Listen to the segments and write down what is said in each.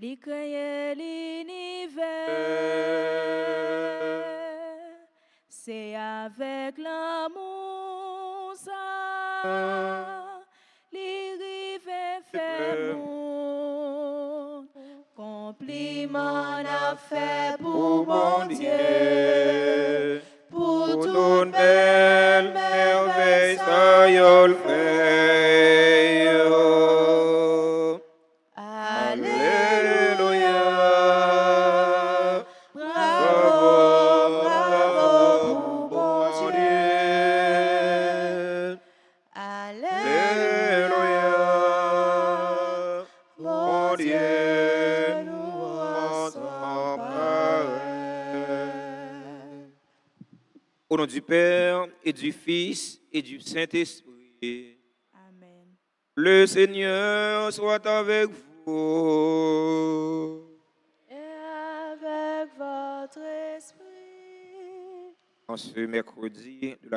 li créé l'univers. C'est avec l'amour ça, li rive fait monde. Compliment a fait pour bon Dieu, pour toute belle merveille ça yo le fait. Alléluia. Bravo, bravo pour bon Dieu. Alléluia. Bon Dieu nous rend sans pareil. Au nom du Père et du Fils et du Saint-Esprit. Amen. Le Seigneur soit avec vous. Et avec votre esprit. En ce mercredi de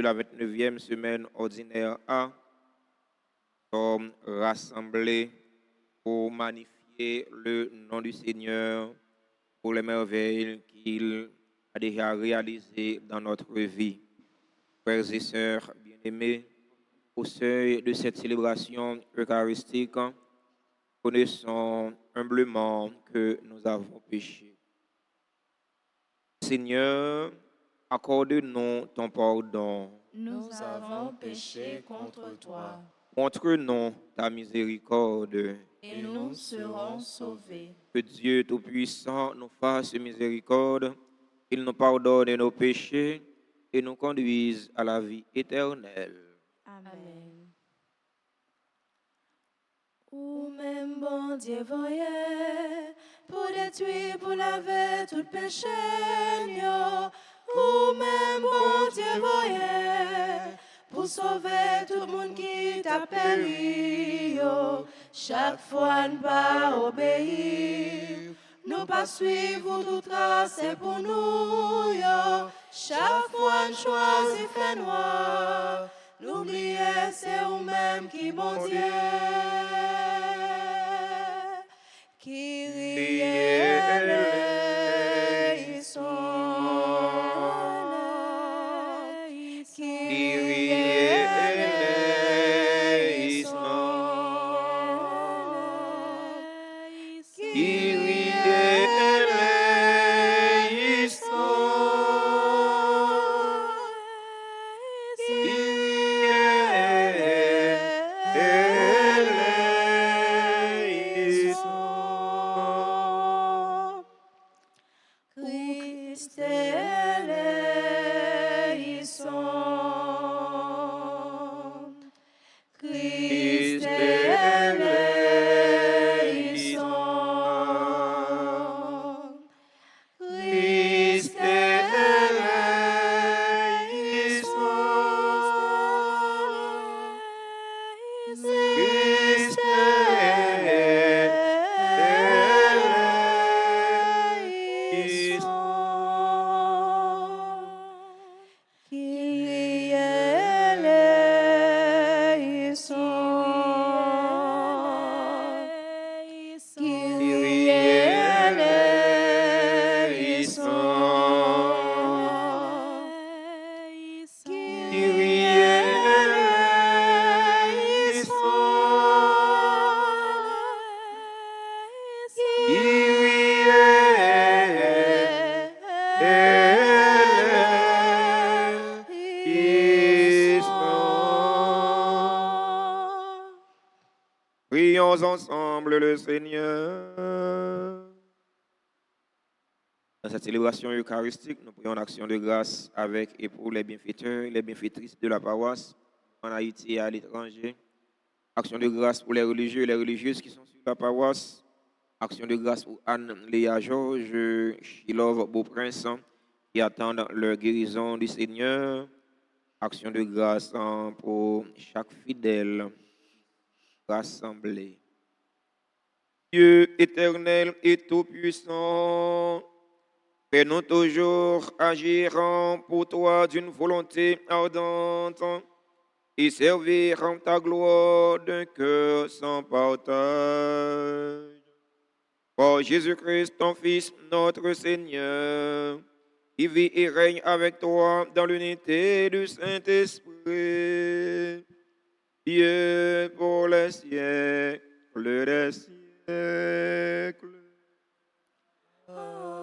la 29e semaine ordinaire A, nous sommes rassemblés pour magnifier le nom du Seigneur pour les merveilles qu'il a déjà réalisées dans notre vie. Frères et sœurs bien-aimés, au seuil de cette célébration eucharistique, connaissons humblement que nous avons péché. Seigneur, accorde-nous ton pardon. Nous avons péché contre toi. Montre-nous ta miséricorde. Et nous serons sauvés. Que Dieu Tout-Puissant nous fasse miséricorde, qu'il nous pardonne nos péchés et nous conduise à la vie éternelle. Amen. Ou même bon Dieu voyait, pour détruire, pour laver tout péché, ou même bon Dieu voyait, pour sauver tout le monde qui t'a péri, chaque fois ne pas obéir, nous pas suivre tout tracé pour nous, chaque fois ne choisit fait noir. L'oublier, c'est vous-même qui, bon Dieu, qui riez sont, qui riez sont, qui Prions ensemble le Seigneur. Dans cette célébration eucharistique, nous prions en action de grâce avec et pour les bienfaiteurs et les bienfaitrices de la paroisse en Haïti et à l'étranger. Action de grâce pour les religieux et les religieuses qui sont sur la paroisse. Action de grâce pour Anne, Léa, Georges, Chilov, Beauprince qui attendent leur guérison du Seigneur. Action de grâce pour chaque fidèle rassemblé. Dieu éternel et tout-puissant, fais-nous toujours agir pour toi d'une volonté ardente et servir en ta gloire d'un cœur sans partage. Par Jésus-Christ, ton Fils, notre Seigneur, qui vit et règne avec toi dans l'unité du Saint-Esprit, Dieu pour les siècles des siècles. Amen.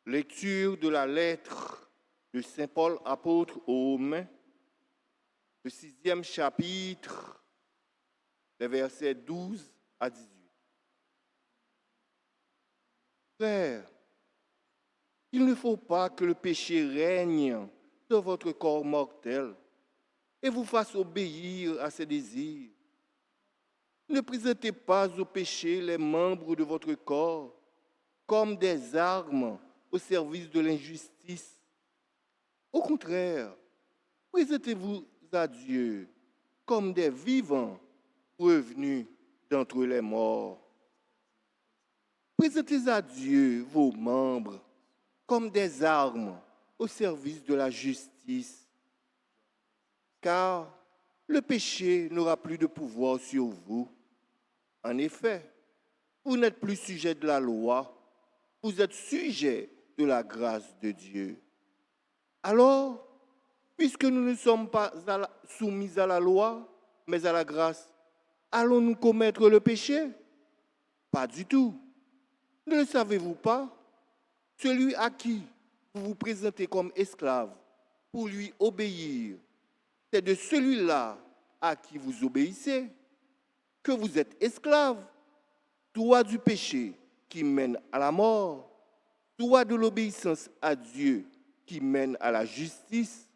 Lecture de la lettre de Saint Paul apôtre aux Romains, le 6e chapitre, les versets 12 à 18. Frères, il ne faut pas que le péché règne dans votre corps mortel et vous fasse obéir à ses désirs. Ne présentez pas au péché les membres de votre corps comme des armes au service de l'injustice. Au contraire, présentez-vous à Dieu comme des vivants revenus d'entre les morts. Présentez à Dieu vos membres comme des armes au service de la justice, car le péché n'aura plus de pouvoir sur vous. En effet, vous n'êtes plus sujet de la loi, vous êtes sujet de la grâce de Dieu. Alors, puisque nous ne sommes pas soumis à la loi, mais à la grâce, allons-nous commettre le péché? Pas du tout. Ne le savez-vous pas? Celui à qui vous vous présentez comme esclave pour lui obéir, c'est de celui-là à qui vous obéissez que vous êtes esclave, soit du péché qui mène à la mort, soit de l'obéissance à Dieu qui mène à la justice.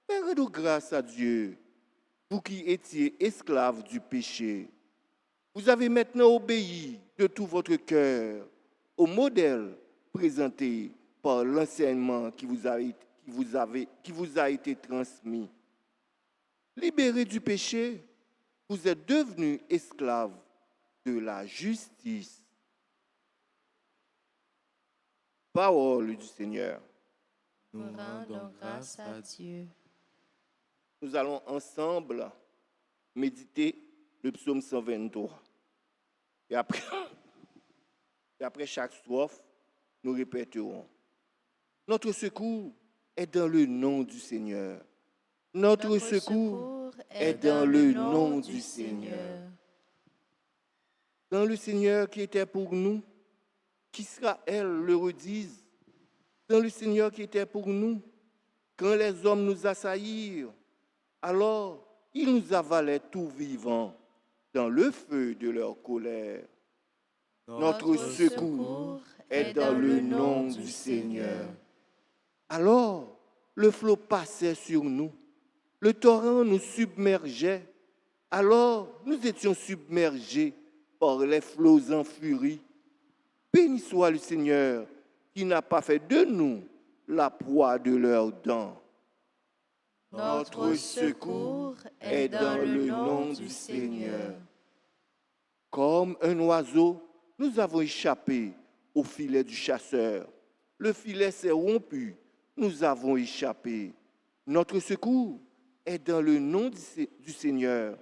Mais rendons grâce à Dieu, vous qui étiez esclaves du péché. Vous avez maintenant obéi de tout votre cœur au modèle présenté par l'enseignement qui vous a été transmis. Libérés du péché, vous êtes devenus esclaves de la justice. Parole du Seigneur. Nous rendons grâce à Dieu. Nous allons ensemble méditer le psaume 123. Et après chaque strophe, nous répéterons. Notre secours est dans le nom du Seigneur. Notre secours est dans le nom du Seigneur. Dans le Seigneur qui était pour nous, qu'Israël le redise. Dans le Seigneur qui était pour nous, quand les hommes nous assaillirent, alors ils nous avalaient tout vivants dans le feu de leur colère. Notre secours est dans le nom du Seigneur. Alors, le flot passait sur nous, le torrent nous submergeait. Alors, nous étions submergés par les flots en furie. Béni soit le Seigneur qui n'a pas fait de nous la proie de leurs dents. Notre secours est dans le nom du Seigneur. Comme un oiseau, nous avons échappé au filet du chasseur. Le filet s'est rompu, nous avons échappé. Notre secours est dans le nom du Seigneur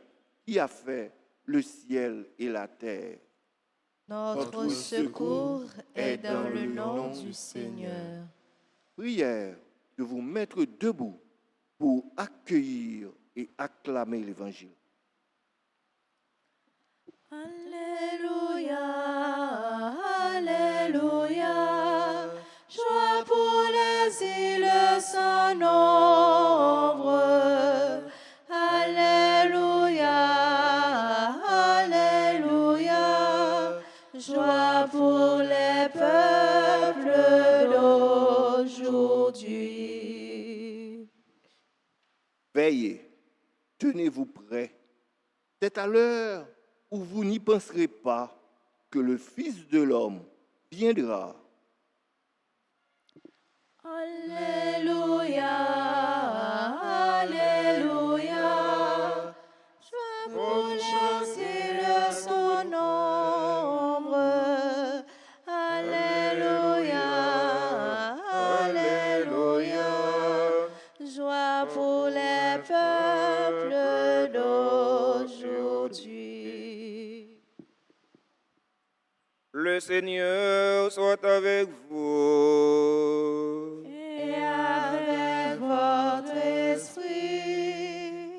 qui a fait le ciel et la terre. Notre secours est dans le nom du Seigneur. Prière de vous mettre debout pour accueillir et acclamer l'Évangile. Alléluia, Alléluia, joie pour les îles sans nombre. Alléluia, Alléluia, joie pour les peuples d'aujourd'hui. Veillez, tenez-vous prêts, C'est à l'heure où vous n'y penserez pas que le Fils de l'homme viendra. Alléluia, Alléluia. Joie pour l'ancien son nombre. Alléluia, Alléluia. Joie pour les peuples d'aujourd'hui. Le Seigneur soit avec vous. Et avec votre esprit.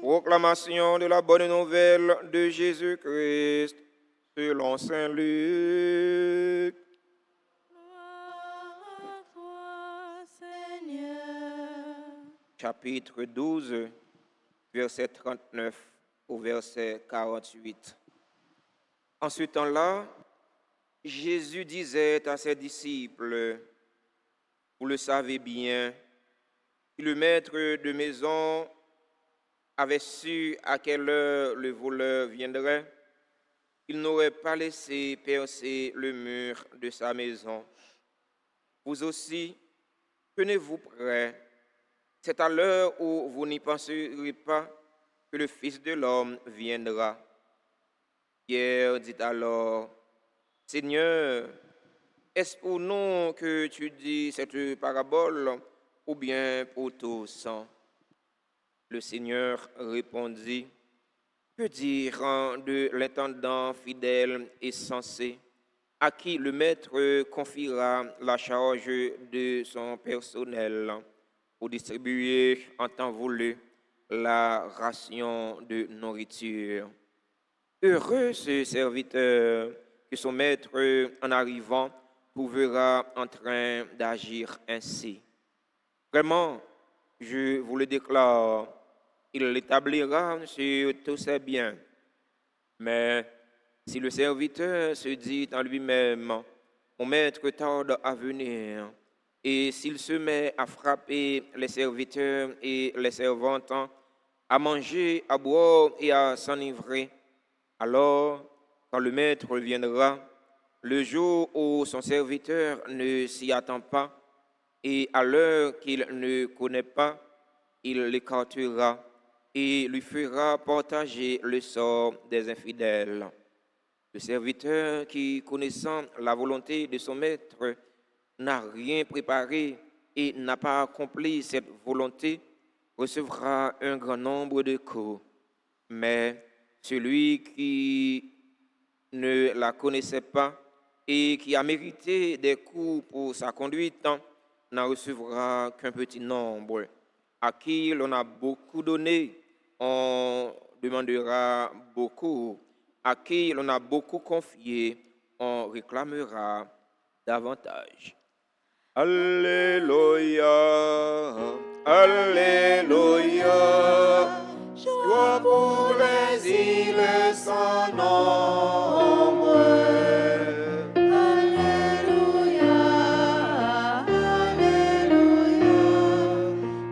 Proclamation de la bonne nouvelle de Jésus-Christ selon Saint Luc. Gloire à toi, Seigneur. Chapitre 12, verset 39 au verset 48. En ce temps-là, Jésus disait à ses disciples, vous le savez bien, si le maître de maison avait su à quelle heure le voleur viendrait, il n'aurait pas laissé percer le mur de sa maison. Vous aussi, tenez-vous prêts. C'est à l'heure où vous n'y penserez pas que le Fils de l'homme viendra. Pierre dit alors, Seigneur, est-ce pour nous que tu dis cette parabole ou bien pour tous? Le Seigneur répondit, que dire de l'intendant fidèle et sensé à qui le maître confiera la charge de son personnel pour distribuer en temps voulu la ration de nourriture? Heureux ce serviteur que son maître, en arrivant, trouvera en train d'agir ainsi. Vraiment, je vous le déclare, il l'établira sur tous ses biens. Mais si le serviteur se dit en lui-même, mon maître tarde à venir, et s'il se met à frapper les serviteurs et les servantes, à manger, à boire et à s'enivrer, alors, quand le maître viendra, le jour où son serviteur ne s'y attend pas, et à l'heure qu'il ne connaît pas, il l'écartera et lui fera partager le sort des infidèles. Le serviteur qui, connaissant la volonté de son maître, n'a rien préparé et n'a pas accompli cette volonté, recevra un grand nombre de coups. Mais celui qui ne la connaissait pas et qui a mérité des coups pour sa conduite n'en recevra qu'un petit nombre. À qui l'on a beaucoup donné, on demandera beaucoup. À qui l'on a beaucoup confié, on réclamera davantage. Alléluia, Alléluia. Joie pour les îles sans nombre. Alléluia, Alléluia.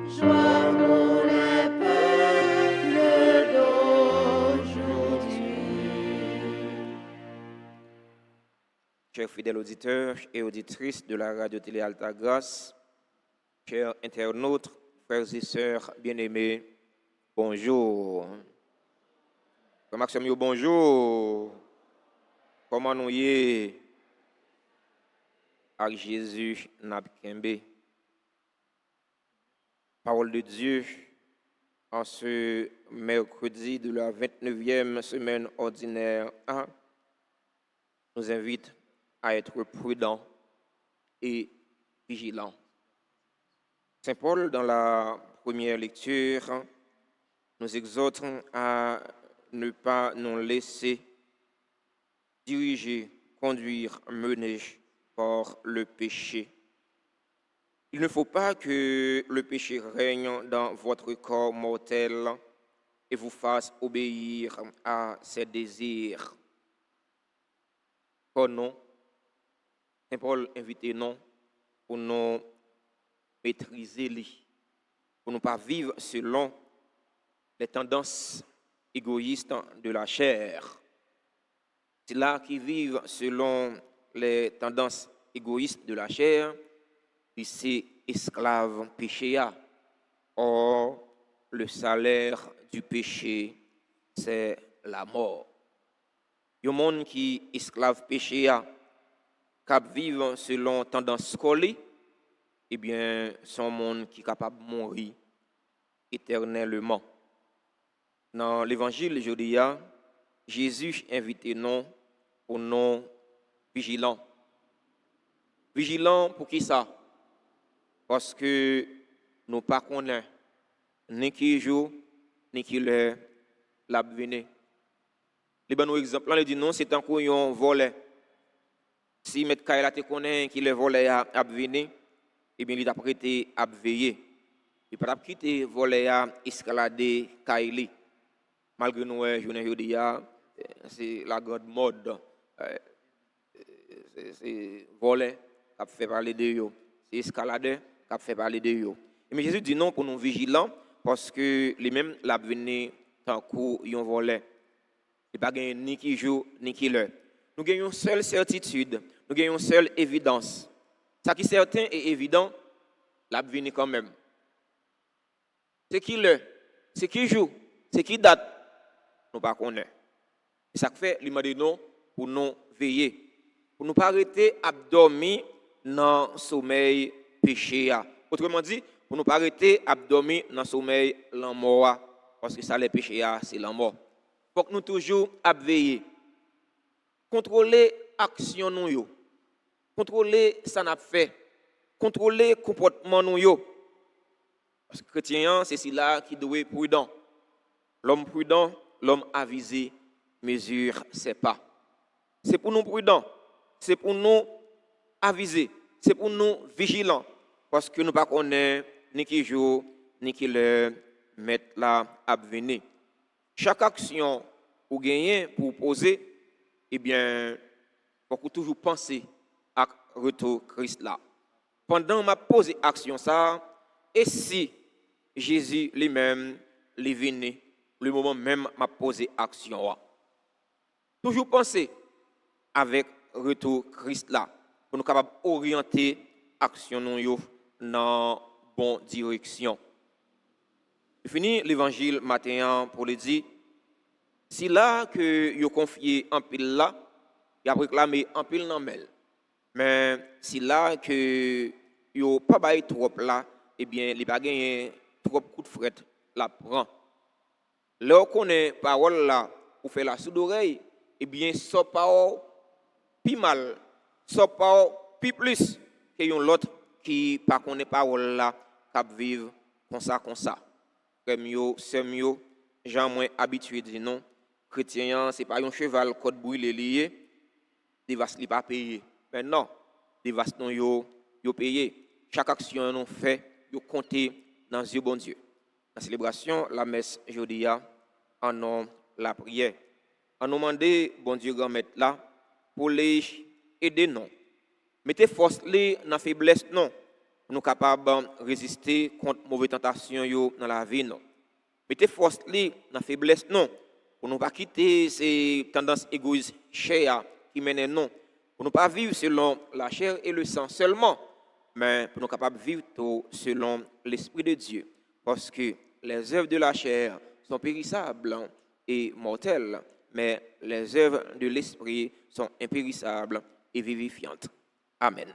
Joie pour les peuples d'aujourd'hui. Chers fidèles auditeurs et auditrices de la radio-télé Alta Grace, chers internautes, frères et sœurs bien-aimés, bonjour. Frère Maxime, bonjour. Comment nous y avec Jésus Nabkembe? Parole de Dieu en ce mercredi de la 29e semaine ordinaire A nous invite à être prudents et vigilants. Saint Paul, dans la première lecture, nous exhorte à ne pas nous laisser diriger, conduire, mener par le péché. Il ne faut pas que le péché règne dans votre corps mortel et vous fasse obéir à ses désirs. Oh non, Saint Paul invite nous pour nous maîtriser, pour ne pas vivre selon les tendances égoïstes de la chair. C'est là qui vivent selon les tendances égoïstes de la chair, et c'est esclave péché. Or, le salaire du péché, c'est la mort. Il y a un monde qui est esclave péché, qui vivent selon tendance scolaire, eh bien, c'est un monde qui est capable de mourir éternellement. Dans l'évangile, je dis, Jésus invite nous au nom vigilant. Vigilant pour qui ça? Parce que nous ne connaissons pas ni qui jour, ni qui l'heure l'a venir. Les bons exemples, on dit non, c'est un coup un volé. Si M. Kaila te connaît qui le volé a venir, eh bien, il a prêté à veiller. Il n'a pas quitté volé à escalader Kaili. Malgré nous, je c'est la grande mode. C'est voler qui fait parler de eux. C'est escalader qui fait parler de eux. Mais Jésus dit non pour nous vigilants parce que les mêmes la venir tant qu'ils ont volé. Il n'y a pas ni qui joue ni qui l'heure. Nous gagnons une seule certitude, nous gagnons une seule évidence. Ce qui est certain et évident, la venir quand même. C'est qui l'heure, c'est qui joue, c'est qui date, nous ne connaissons pas. Et ça fait l'image de nous pour nous veiller. Pour ne pas arrêter à dormir dans le sommeil péché. Autrement dit, pour ne pas arrêter à dormir dans le sommeil la mort. Parce que ça, les péchés, c'est la mort. Il faut que nous toujours à veiller. Contrôler l'action nous. Contrôler ce qu'on a fait. Contrôler le comportement nous. Parce que chrétien, c'est celui-là qui doit être prudent. L'homme prudent, l'homme avisé, mesure ses pas. C'est pour nous prudents. C'est pour nous aviser, c'est pour nous vigilants, parce que nous ne connaissons pas ni qui jour, ni qui l'heure mettre là à venir. Chaque action ou gagner pour poser, eh bien, il faut toujours penser à retour Christ là. Pendant ma posé action ça, et si Jésus lui-même est venu, le moment même m'a posé action. Toujours penser avec retour Christ là pour nous capables orienter action nous dans bonne direction. Je finis l'évangile matin pour le dire si là que yo confié en pile là, il a réclamé en pile dans mel. Mais si là que yo pas bail trop là, eh bien il pas gagné trop coup de fret la prend. Là on connaît parole là pour faire la sourde oreille, eh bien ça parole plus mal, ça pas plus plus que yon l'autre qui pas connaît parole là, qui vivre comme ça. Comme yo, c'est mieux, gens moins habitué dit non, chrétien c'est pas un cheval code brûlé lié, dévaste li pas payer. Mais non, dévaste non yo payé. Chaque action nous fait, yo compter dans yeux bon Dieu. La célébration, la messe jodia en nom la prière. En nous demander bon Dieu grand maître là pour les aider non. Mettez force les dans faiblesse non. Pour nous capables de résister contre mauvaise tentation yo dans la vie non. Mettez force les dans faiblesse non. Pour nous pas quitter ces tendances égoïstes chères qui mènent non. Pour nous pas vivre selon la chair et le sang seulement, mais pour nous capables de vivre tout selon l'esprit de Dieu. Parce que les œuvres de la chair sont périssables et mortelles, mais les œuvres de l'esprit sont impérissables et vivifiantes. Amen.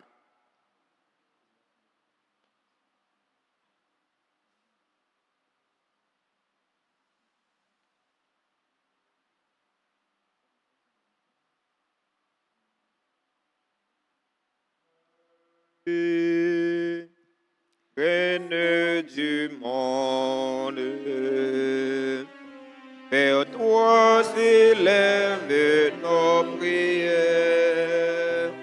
Reine du monde, vers toi s'élèvent nos prières.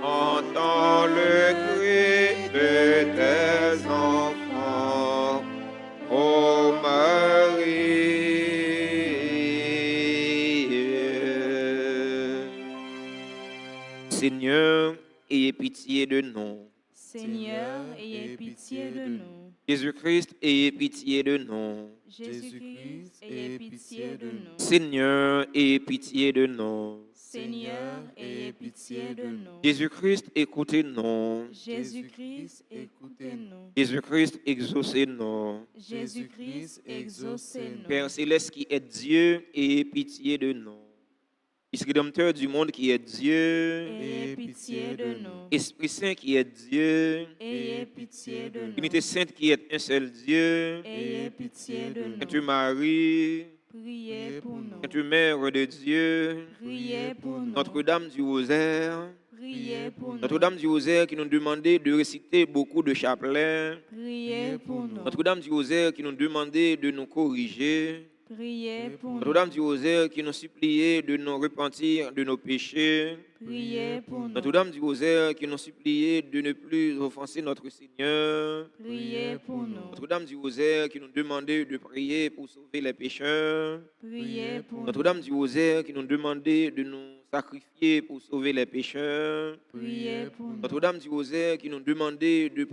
Entends le cri de tes enfants, ô Marie. Seigneur, ayez pitié de nous. Seigneur, ayez pitié de nous. Jésus-Christ, ayez pitié de nous. Jésus-Christ, ayez pitié de nous. Seigneur, ayez pitié de nous. Seigneur, ayez pitié de nous. Jésus-Christ, écoutez-nous. Jésus-Christ, écoutez-nous. Jésus-Christ, exaucez-nous. Jésus-Christ, exaucez-nous. Père céleste qui est Dieu, ayez pitié de nous. Esprit Rédempteur du monde qui est Dieu. Ayez pitié de nous. Esprit Saint qui est Dieu. Ayez pitié de nous. Unité Sainte qui est un seul Dieu. Ayez pitié de Sainte nous. Marie, Priez pour nous. Sainte Mère de Dieu, Priez pour nous. Notre-Dame du Rosaire, Priez pour nous. Notre-Dame du Rosaire qui nous demandait de réciter beaucoup de chapelets, Priez pour nous. Notre-Dame du Rosaire qui nous demandait de nous corriger, Priez pour nous. Notre-Dame du Rosaire qui nous suppliait de nous repentir de nos péchés, Priez pour nous. Notre-Dame du Rosaire qui nous suppliait de ne plus offenser notre Seigneur, Priez pour nous. Notre-Dame du Rosaire qui nous demandait de prier pour sauver les pécheurs, Priez pour nous. Notre-Dame du Rosaire qui nous demandait de nous sacrifier pour sauver les pécheurs, Priez pour nous. Notre-Dame du Rosaire qui nous demandait de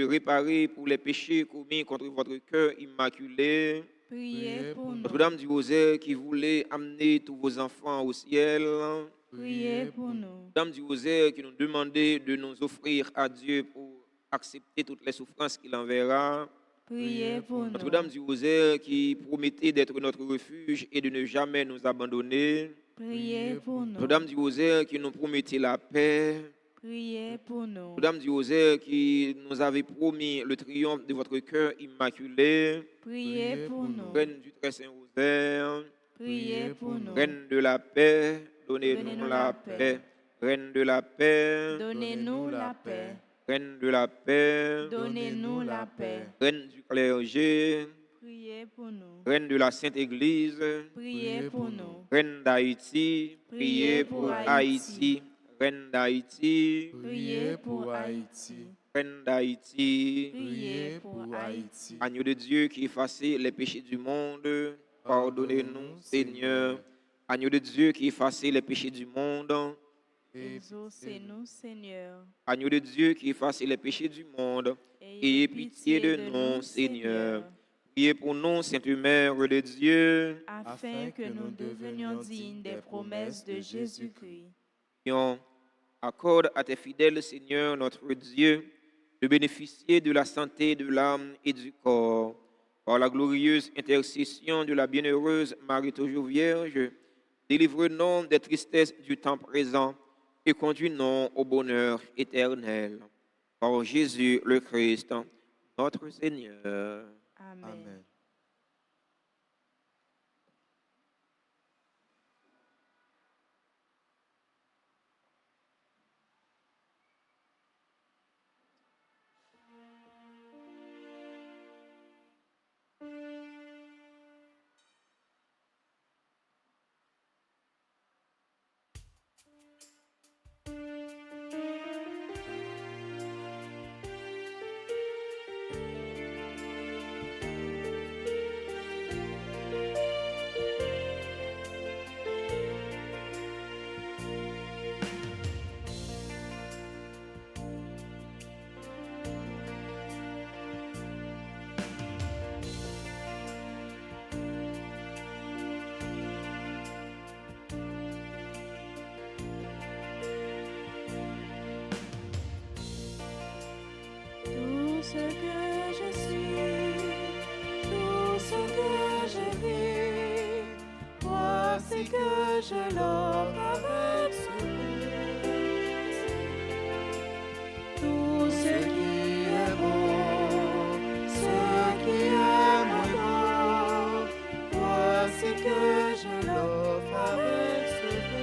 réparer pour les péchés commis contre votre cœur immaculé, Priez pour nous. Notre-Dame du Rosaire qui voulait amener tous vos enfants au ciel, Priez pour nous. Notre-Dame du Rosaire qui nous demandait de nous offrir à Dieu pour accepter toutes les souffrances qu'il enverra, Priez pour nous. Notre-Dame du Rosaire qui promettait d'être notre refuge et de ne jamais nous abandonner, Priez pour nous. Notre-Dame du Rosaire qui nous promettait la paix, Priez pour nous. Notre-Dame du Rosaire qui nous avait promis le triomphe de votre cœur immaculé, Priez pour nous. Reine du très saint rosaire, Priez pour nous. Reine de la paix, donnez-nous Donnez-nous la la paix. paix. Reine de la paix, Donnez-nous la paix. Reine de la paix, Donnez-nous la paix. Reine du clergé, Priez pour nous. Reine de la Sainte Église, Priez pour nous. Reine d'Haïti, priez pour Haïti. Reine d'Haïti, Priez pour Haïti. Reine d'Haïti, Priez pour Haïti. Agneau de Dieu qui effaçait les péchés du monde, pardonnez-nous, Seigneur. Agneau de Dieu qui effaçait les péchés du monde, Exaucez-nous, Seigneur. Agneau de Dieu qui effaçait les péchés du monde, ayez pitié de nous, Seigneur. Priez pour nous, Sainte Mère de Dieu. Afin que nous devenions dignes des promesses de Jésus-Christ. Accorde à tes fidèles, Seigneur, notre Dieu, de bénéficier de la santé de l'âme et du corps. Par la glorieuse intercession de la bienheureuse Marie toujours Vierge, délivre-nous des tristesses du temps présent et conduis-nous au bonheur éternel. Par Jésus le Christ, notre Seigneur. Amen. Tout ce que je suis, tout ce que je vis, voici que je l'offre avec soumise. Tout ce qui est beau, ce qui est beau, voici que je l'offre avec soumise.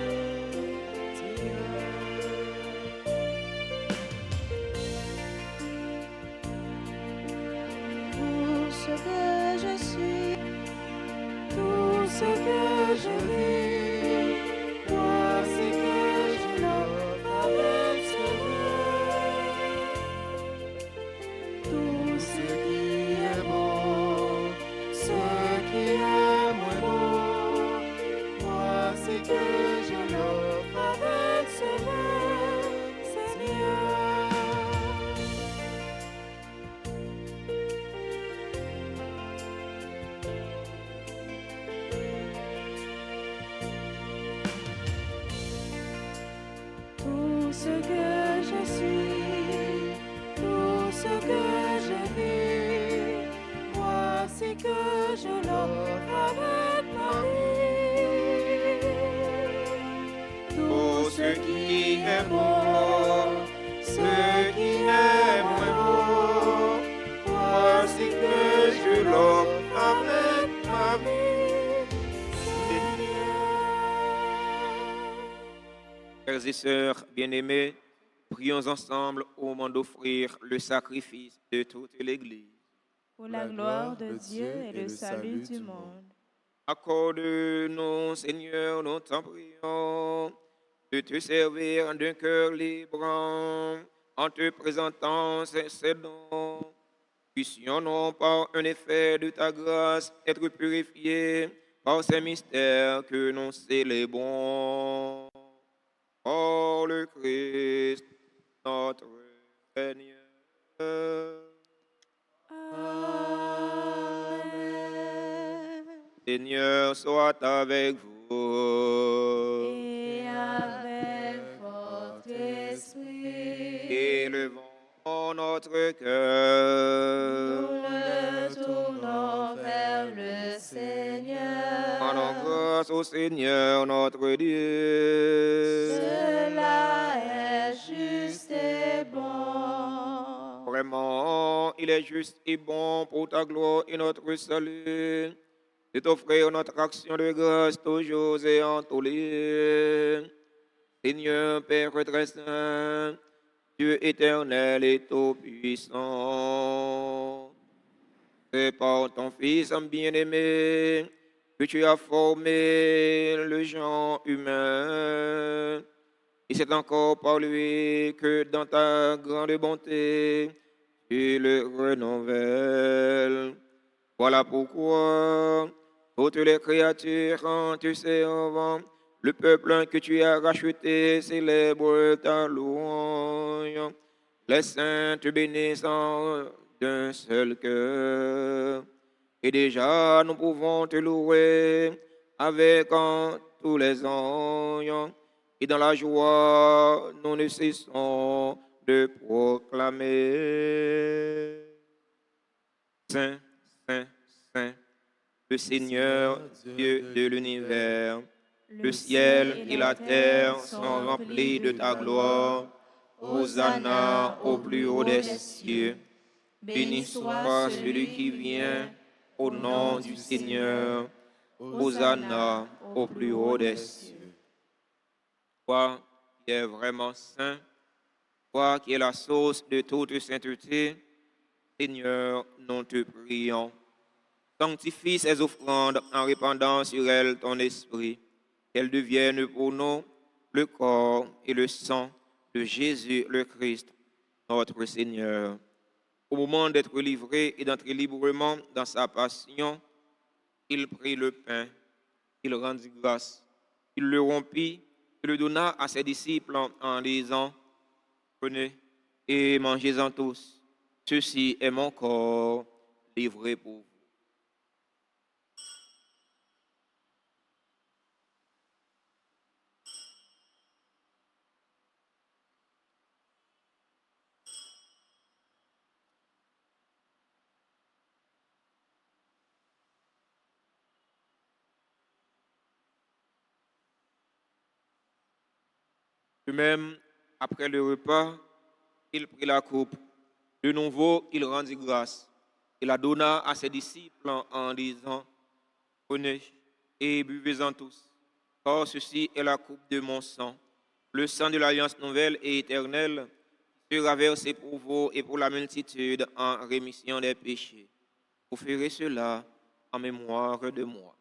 Tout ce que je suis, tout ce que je vis, Frères et sœurs bien-aimés, prions ensemble au moment d'offrir le sacrifice de toute l'Église. Pour la gloire de Dieu et le salut du monde. Accorde-nous, Seigneur, nous t'en prions, de te servir d'un cœur libre en te présentant ces dons. Puissions-nous, par un effet de ta grâce, être purifiés par ces mystères que nous célébrons. Par le Christ, notre Seigneur. Amen. Seigneur, soit avec vous. Et avec votre esprit, Élevons notre cœur. nous le tournons vers le Seigneur. Rendons grâce au Seigneur notre Dieu. Cela est juste et bon. Vraiment, il est juste et bon pour ta gloire et notre salut de t'offrir notre action de grâce toujours et en tous les lieux. Seigneur, Père très saint, Dieu éternel et tout-puissant, c'est par ton Fils bien-aimé que tu as formé le genre humain. Et c'est encore par lui que dans ta grande bonté, tu le renouvelles. Voilà pourquoi toutes les créatures en te servant, le peuple que tu as racheté célèbre ta louange. Les saints te bénissent d'un seul cœur. Et déjà nous pouvons te louer avec tous les anges. Et dans la joie, nous ne cessons de proclamer. Saint, Saint, Saint, le Seigneur, Dieu de l'univers. Le ciel et la terre sont remplis de ta gloire. Hosanna au plus haut des cieux. Béni soit celui qui vient au nom du Seigneur. Hosanna au plus haut des cieux. Toi qui es vraiment saint, toi qui es la source de toute sainteté, Seigneur, nous te prions. Sanctifie ces offrandes en répandant sur elles ton esprit, qu'elles deviennent pour nous le corps et le sang de Jésus le Christ, notre Seigneur. Au moment d'être livré et d'entrer librement dans sa passion, il prit le pain, il rendit grâce, il le rompit, et le donna à ses disciples en disant, prenez et mangez-en tous, ceci est mon corps livré pour vous. De même, après le repas, il prit la coupe. De nouveau, il rendit grâce. Il la donna à ses disciples en disant, prenez et buvez-en tous, car ceci est la coupe de mon sang, le sang de l'alliance nouvelle et éternelle, qui sera versé pour vous et pour la multitude en rémission des péchés. Vous ferez cela en mémoire de moi.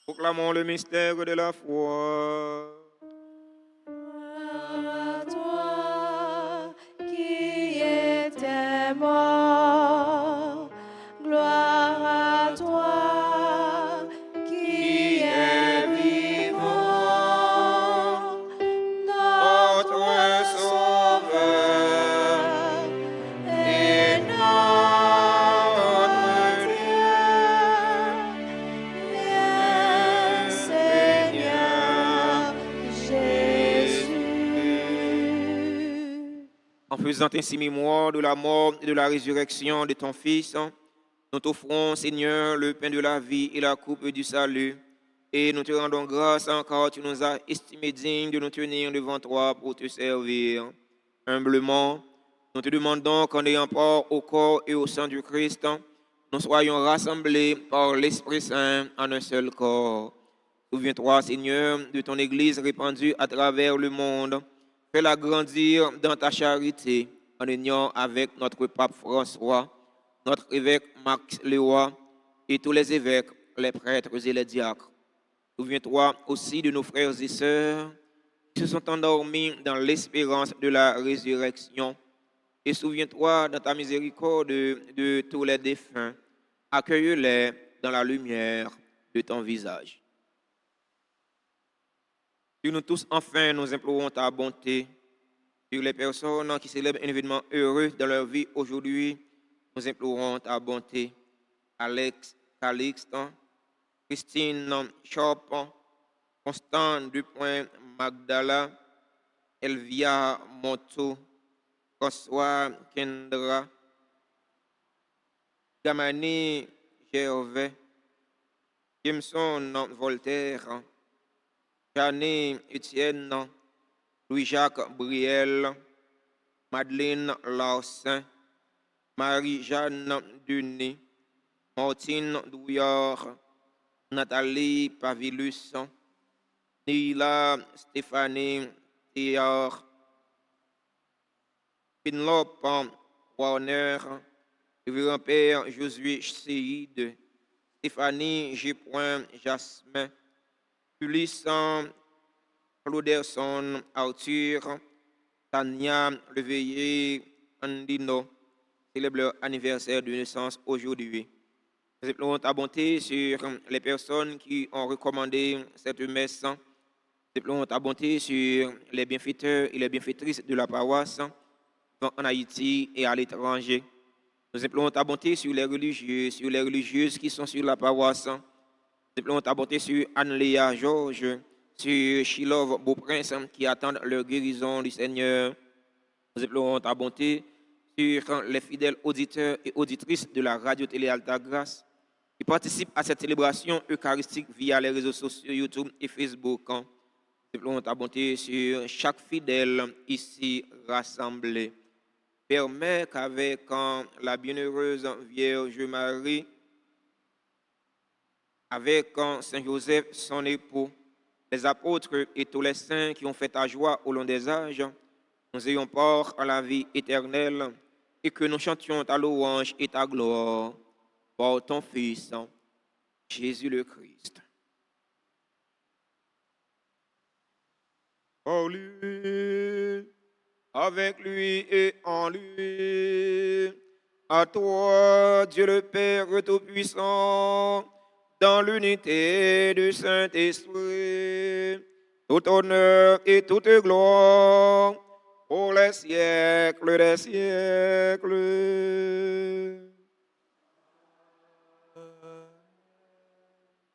Proclamons le mystère de la foi. À toi qui étais mort, gloire à toi qui es vivant, notre Sauveur et notre Dieu. Viens, Seigneur, En faisant ainsi mémoire de la mort et de la résurrection de ton Fils, nous t'offrons, Seigneur, le pain de la vie et la coupe du salut. Et nous te rendons grâce encore, tu nous as estimés dignes de nous tenir devant toi pour te servir. Humblement, nous te demandons qu'en ayant part au corps et au sang du Christ, nous soyons rassemblés par l'Esprit Saint en un seul corps. Souviens-toi, Seigneur, de ton Église répandue à travers le monde. Fais-la grandir dans ta charité en union avec notre pape François, notre évêque Max Léoy et tous les évêques, les prêtres et les diacres. Souviens-toi aussi de nos frères et sœurs qui se sont endormis dans l'espérance de la résurrection. Et souviens-toi dans ta miséricorde de tous les défunts. Accueille-les dans la lumière de ton visage. Sur nous tous, enfin, nous implorons ta bonté. Sur les personnes qui célèbrent un événement heureux dans leur vie aujourd'hui, nous implorons ta bonté. Alex Calixte, Christine Chop, Constant Dupoint Magdala, Elvia Monto, François Kendra, Gamani Gervais, Jameson Voltaire, Jeanne Etienne, Louis-Jacques Briel, Madeleine Larsin, Marie-Jeanne Denis, Martine Douillard, Nathalie Pavilus, Nila Stéphanie Théard, Penelope Warner, Révérend Père Josué Séide, Stéphanie G. Jasmin, Ulysse Clauderson Arthur, Tania Leveillé Andino, célèbre leur anniversaire de naissance aujourd'hui. Nous implorons ta bonté sur les personnes qui ont recommandé cette messe. Nous implorons ta bonté sur les bienfaiteurs et les bienfaitrices de la paroisse en Haïti et à l'étranger. Nous implorons ta bonté sur les religieuses qui sont sur la paroisse. Nous implorons ta bonté sur Anne-Léa Georges, sur Shilov Beauprince qui attendent leur guérison du Seigneur. Nous implorons ta bonté sur les fidèles auditeurs et auditrices de la radio-télé Alta Grâce qui participent à cette célébration eucharistique via les réseaux sociaux YouTube et Facebook. Nous implorons ta bonté sur chaque fidèle ici rassemblé. Permets qu'avec la bienheureuse Vierge Marie, avec Saint Joseph, son époux, les apôtres et tous les saints qui ont fait ta joie au long des âges, nous ayons part à la vie éternelle et que nous chantions ta louange et ta gloire par ton Fils, Jésus le Christ. Par lui, avec lui et en lui, à toi, Dieu le Père Tout-Puissant, dans l'unité du Saint-Esprit, tout honneur et toute gloire pour les siècles des siècles.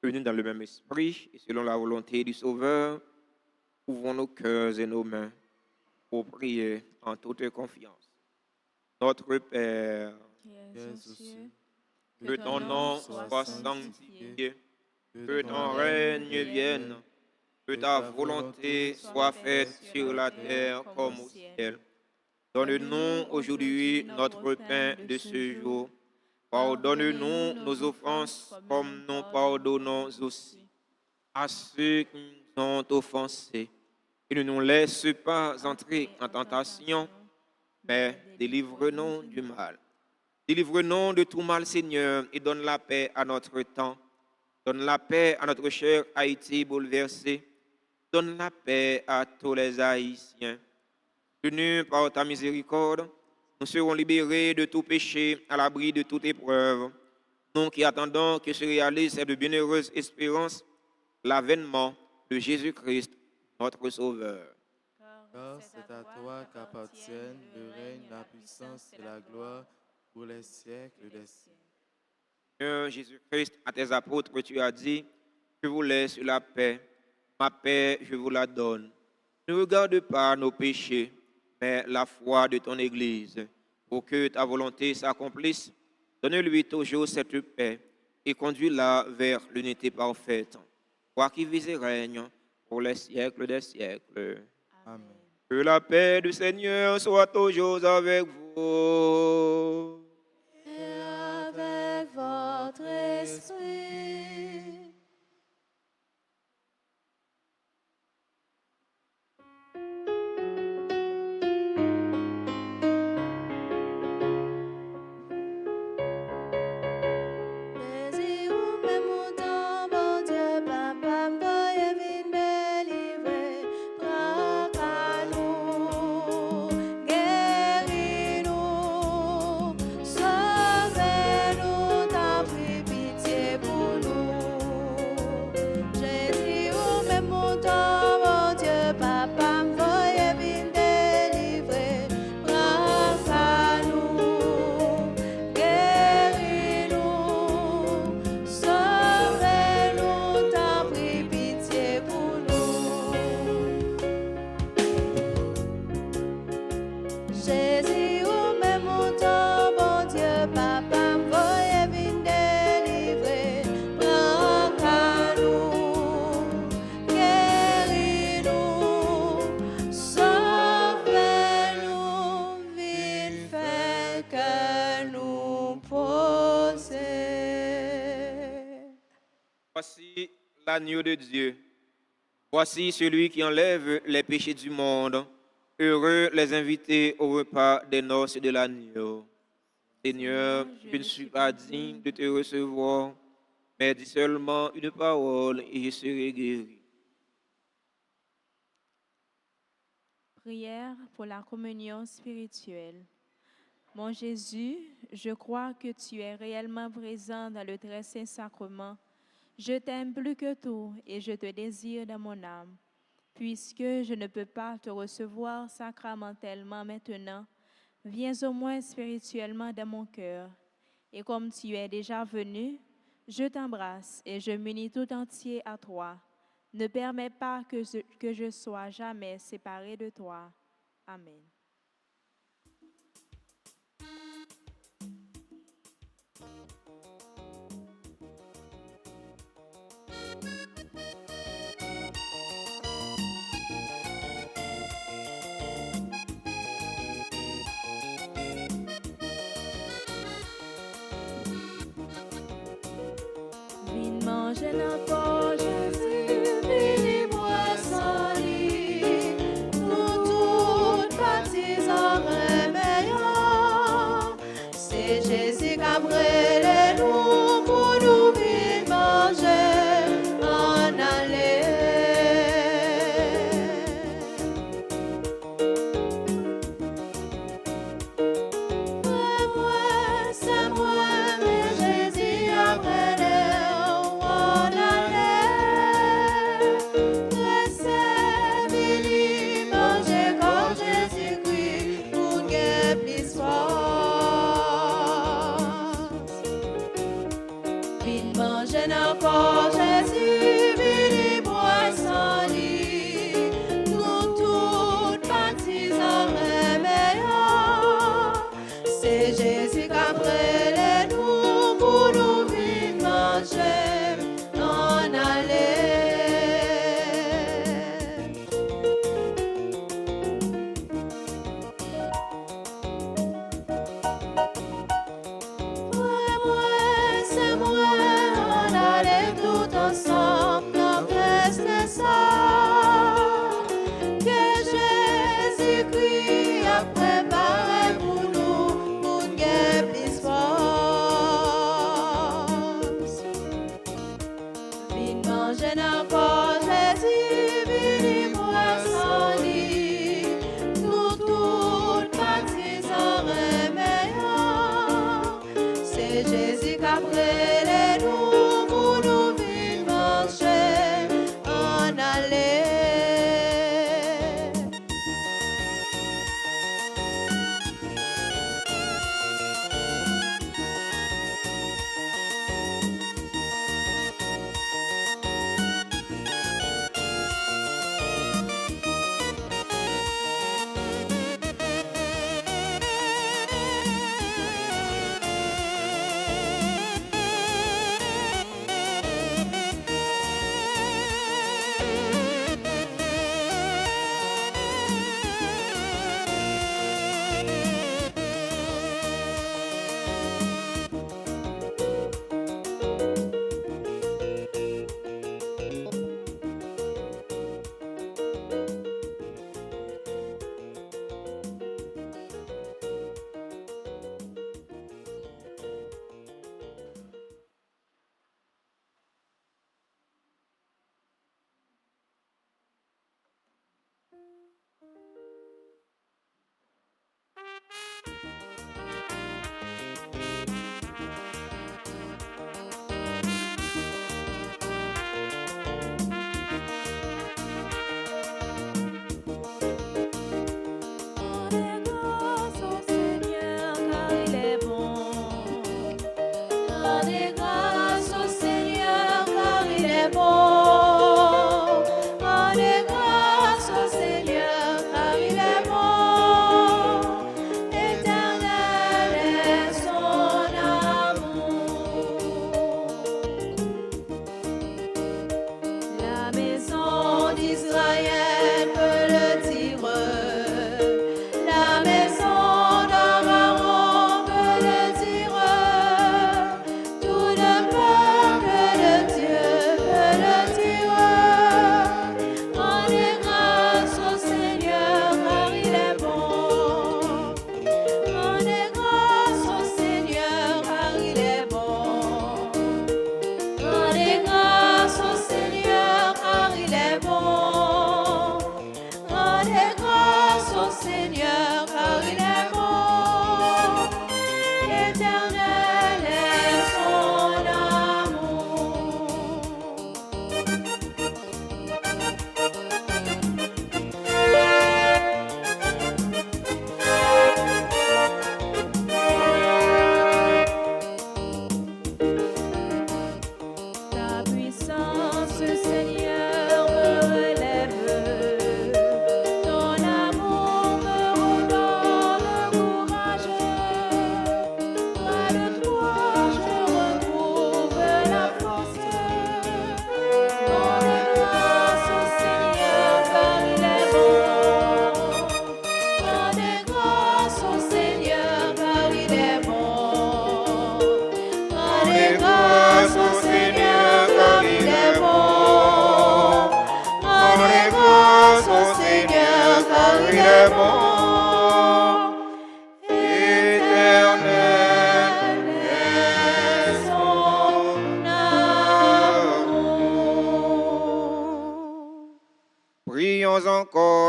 Unis dans le même esprit et selon la volonté du Sauveur, ouvrons nos cœurs et nos mains pour prier en toute confiance. Notre Père, que ton nom soit sanctifié, que ton règne vienne, que ta volonté soit faite sur la terre comme au ciel. Donne-nous aujourd'hui notre pain de ce jour. Pardonne-nous nos offenses comme nous pardonnons aussi à ceux qui nous ont offensés. Et ne nous laisse pas entrer en tentation, mais délivre-nous du mal. Délivre-nous de tout mal, Seigneur, et donne la paix à notre temps. Donne la paix à notre cher Haïti bouleversé. Donne la paix à tous les Haïtiens. Tenus par ta miséricorde, nous serons libérés de tout péché, à l'abri de toute épreuve. Nous qui attendons que se réalise cette bienheureuse espérance, l'avènement de Jésus-Christ, notre Sauveur. Car c'est à toi qu'appartiennent le règne, la puissance et la gloire pour les siècles des siècles. Seigneur Jésus-Christ, à tes apôtres, tu as dit, je vous laisse la paix, ma paix, je vous la donne. Ne regarde pas nos péchés, mais la foi de ton Église. Pour que ta volonté s'accomplisse, donne-lui toujours cette paix et conduis-la vers l'unité parfaite. Toi qui vis et règnes pour les siècles des siècles. Amen. Que la paix du Seigneur soit toujours avec vous. Et avec votre esprit. Jésus, ou même autant, bon Dieu, papa, voyez vine délivrer, braque-nous, guéris-nous, sauvez-nous, t'as pris pitié pour nous. Jésus, ou même autant, bon Dieu, papa, voyez vine délivrer, braque-nous, guéris-nous, sauvez-nous, t'as pris pitié pour nous. Jésus, ou même autant, bon Dieu, papa, voyez vine délivrer, braque-nous, guéris-nous, sauvez-nous, vine fait que nous possède. Voici l'agneau de Dieu. Voici celui qui enlève les péchés du monde. Heureux les invités au repas des noces de l'agneau. Seigneur, je ne suis pas digne de te recevoir, mais dis seulement une parole et je serai guéri. Prière pour la communion spirituelle. Mon Jésus, je crois que tu es réellement présent dans le très saint sacrement. Je t'aime plus que tout et je te désire dans mon âme. Puisque je ne peux pas te recevoir sacramentellement maintenant, viens au moins spirituellement dans mon cœur. Et comme tu es déjà venu, je t'embrasse et je m'unis tout entier à toi. Ne permets pas que je sois jamais séparé de toi. Amen. Vine manger notre corps, Jésus, vine boire son lit, pour toutes parties en réveillant. C'est Jésus qui a brûlé nous pour nous vine manger en aller. C'est moi, mais Jésus a brûlé en aller.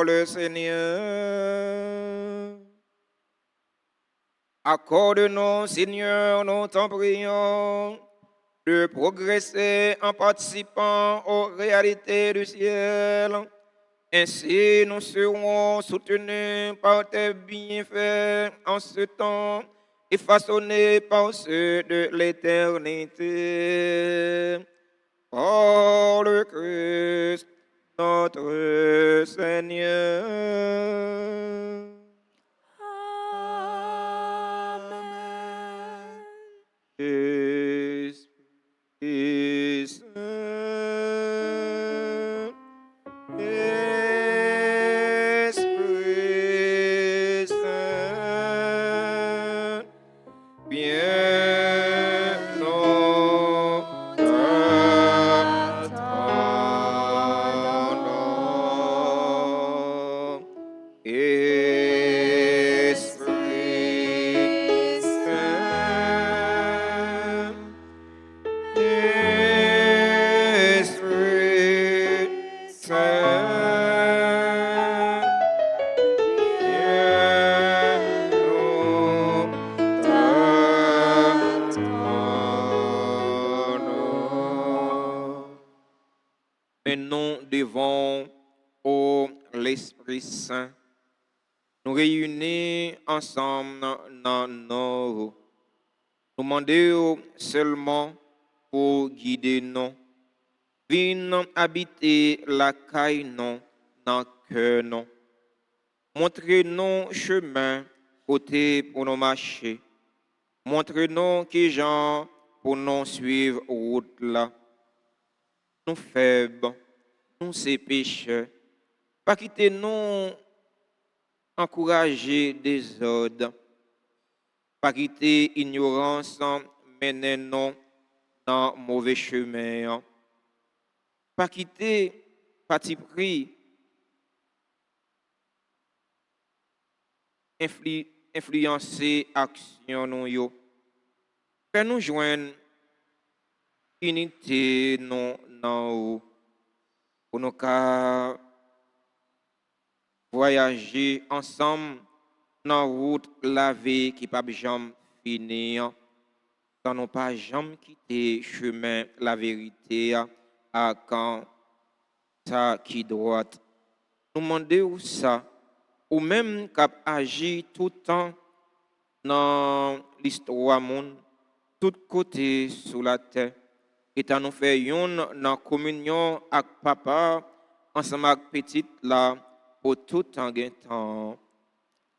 le Seigneur. Accorde-nous, Seigneur, nous t'en prions, de progresser en participant aux réalités du ciel. Ainsi, nous serons soutenus par tes bienfaits en ce temps et façonnés par ceux de l'éternité. Par le Christ, notre Seigneur. Amen. Esprit Saint, Esprit Saint, viens nous attendons. Esprit Saint, Esprit Saint, viens nous attendons. Et nous devons au l'Esprit Saint nous réunir ensemble dans nous demander seulement pour guider nous. Viens habiter la caille non dans cœur non. Montrez-nous chemin côté pour nous marcher. Montrez-nous qui gens pour nous suivre route là. Nous faibles, nous ces pécheurs. Pas quitter nous encourager des ordres. Pas quitter ignorance, mener nous dans mauvais chemin. Pas quitter parti pris, influencer action nous yo. Fais nous joindre unité non non pour nous cas voyager ensemble dans route la vie qui pas jamais finir. Quand nous pas jamais quitter chemin la vérité à quand ça qui droite. Nous demandons ça ou même cap agir tout le temps dans l'histoire monde tout côté sur la terre et nous fait une dans communion avec papa ensemble avec petite là pour tout en temps.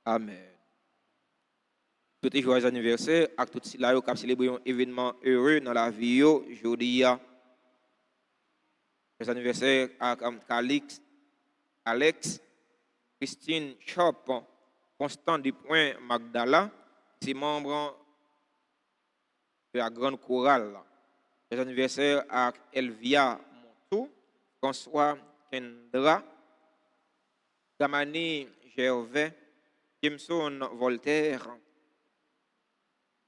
Amen. Tout les joyeux anniversaire à tout ceux là qui célébrer un événement heureux dans la vie aujourd'hui. Les anniversaires à Alex, Christine Chop, Constant Dupoint, Magdala, c'est membre de la grande chorale. Les anniversaires à Elvia Montou, François Kendra, Gamani Gervais, Jameson Voltaire,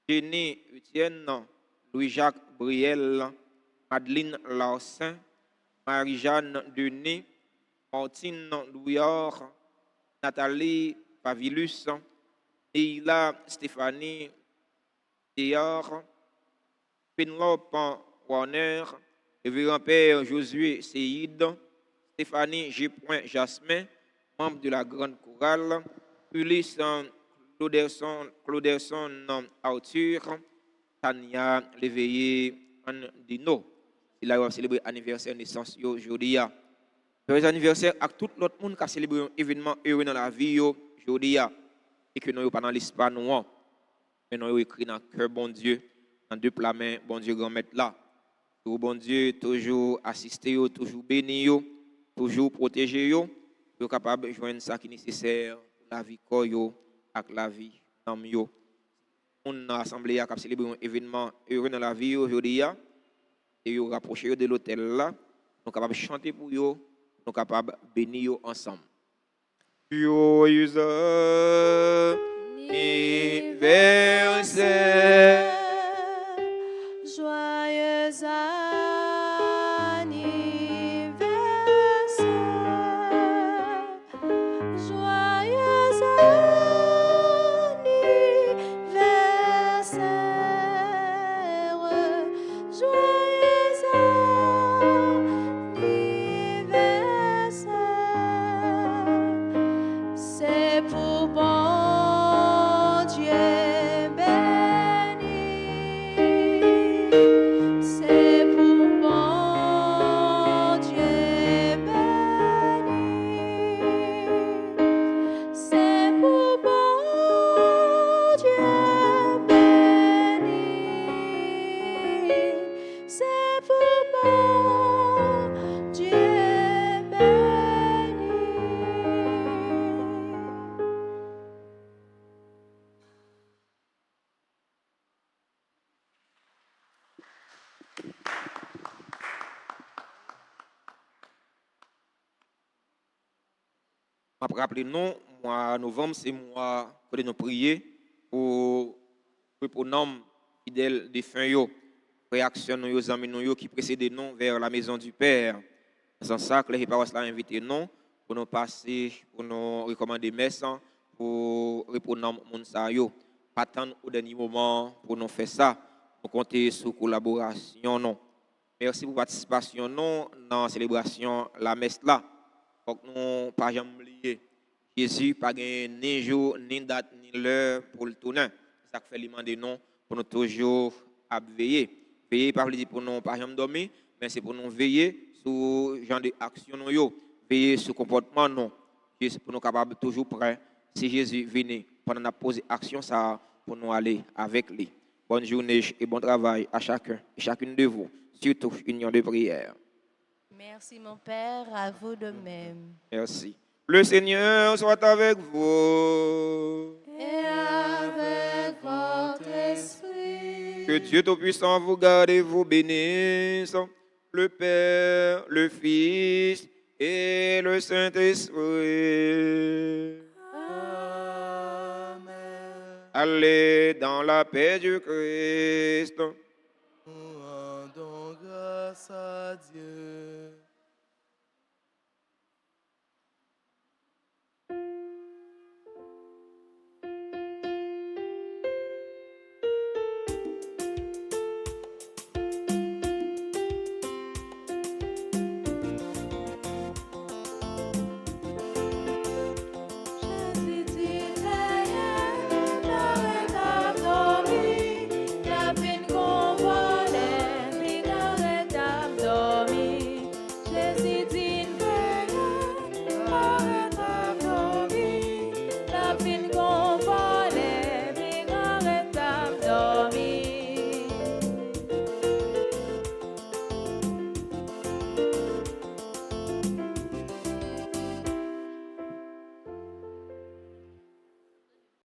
Jenny Etienne, Louis-Jacques Briel, Madeleine Larsin, Marie-Jeanne Denis, Martine Louillard, Nathalie Pavilus, Neila Stéphanie Théard, Penelope Warner, Révérend Père Josué Seyid, Stéphanie G. Jasmin, membre de la grande chorale, Ulysse Clauderson Arthur, Tania Léveillé Andino. Il a célébré l'anniversaire de naissance aujourd'hui. Joyeux anniversaire à tout l'autre monde qui a célébré un événement heureux dans la vie aujourd'hui. Et que nous n'avons pas dans l'espace noir. Mais nous avons écrit dans le cœur, bon Dieu, dans deux plats mains, bon Dieu, grand maître là. Pour bon Dieu, toujours assister, toujours bénir, toujours protéger, pour capable de joindre ça qui est nécessaire pour la vie avec la vie dans yo. On a assemblé à célébrer un événement heureux dans la vie aujourd'hui. Et yo rapprocher de l'hôtel là, nous capables de chanter pour yo, nous capables de bénir ensemble. Joyeux anniversaire. Joyeux anniversaire. Je me rappelle, non, mois novembre, c'est mois que nous prier pour nom fidèle défunt yo, réaction nos amis nous qui précédent nous vers la maison du Père. C'est ça que les paroisses l'ont invité nous pour nous passer, pour nous recommander messe, pour répondre moun sa yo. Pas attendre au dernier moment pour nous faire ça. Nous comptons sur collaboration non. Merci pour participation non dans la célébration la messe là. Faut que nous pas jamais oublier. Jésus pas ni jour ni date ni l'heure pour le tourner. Ça fait demander non pour nous toujours à veiller. Veiller pas dire pour nous pas jamais dormir, mais c'est pour nous veiller sur genre de action nous yo, veiller sur comportement non. Juste pour nous capables toujours prêts si Jésus venait pendant la pause action ça pour nous aller avec lui. Bonne journée et bon travail à chacun et chacune de vous, surtout union de prière. Merci mon Père, à vous de même. Merci. Le Seigneur soit avec vous. Et avec votre esprit. Que Dieu Tout-Puissant vous garde et vous bénisse, le Père, le Fils et le Saint-Esprit. Amen. Allez dans la paix du Christ. Nous rendons grâce à Dieu.